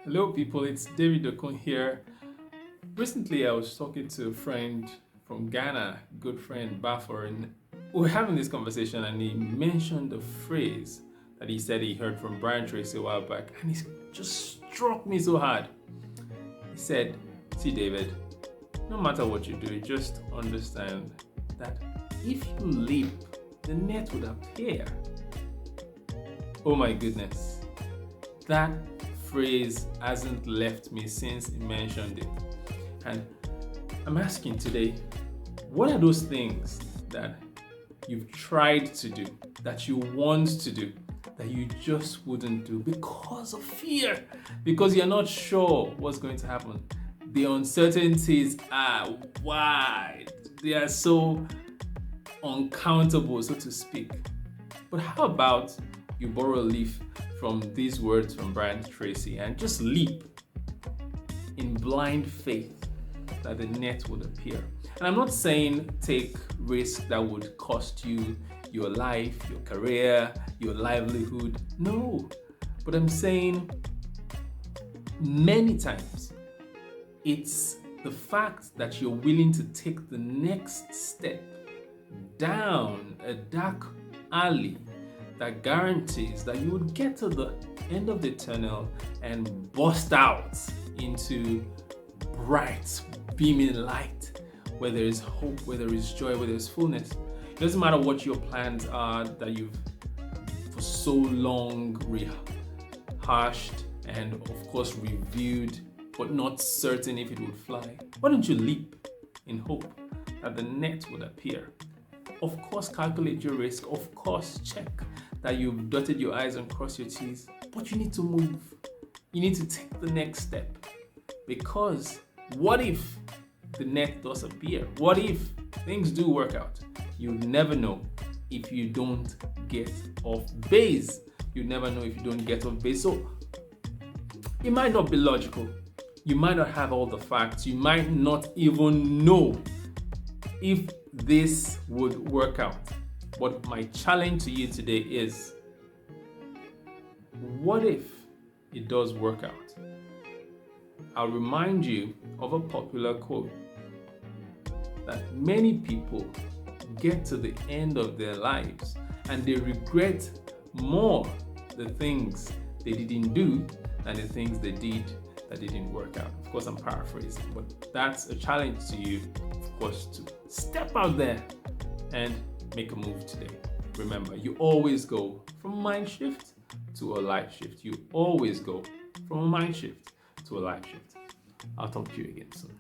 Hello, people. It's David Okun here. Recently, I was talking to a friend from Ghana, good friend Bafor, and we were having this conversation, and he mentioned a phrase that he said he heard from Brian Tracy a while back, and it just struck me so hard. He said, "See, David, no matter what you do, just understand that if you leap, the net would appear." Oh my goodness, that phrase hasn't left me since he mentioned it. And I'm asking today, what are those things that you've tried to do, that you want to do, that you just wouldn't do because of fear, because you're not sure what's going to happen? The uncertainties are wide, they are so uncountable, so to speak. But how about you borrow a leaf from these words from Brian Tracy and just leap in blind faith that the net would appear? And I'm not saying take risk that would cost you your life, your career, your livelihood. No. But I'm saying many times it's the fact that you're willing to take the next step down a dark alley that guarantees that you would get to the end of the tunnel and burst out into bright, beaming light, where there is hope, where there is joy, where there is fullness. It doesn't matter what your plans are that you've for so long rehashed and of course reviewed, but not certain if it would fly. Why don't you leap in hope that the net would appear? Of course, calculate your risk. Of course, check that you've dotted your I's and crossed your T's. But you need to move. You need to take the next step. Because what if the net does appear? What if things do work out? You never know if you don't get off base. You never know if you don't get off base. So it might not be logical. You might not have all the facts. You might not even know if this would work out. But my challenge to you today is, what if it does work out? I'll remind you of a popular quote that many people get to the end of their lives and they regret more the things they didn't do than the things they did that didn't work out. Of course, I'm paraphrasing, but that's a challenge to you, of course, to step out there and make a move today. Remember, you always go from a mind shift to a life shift. You always go from a mind shift to a life shift. I'll talk to you again soon.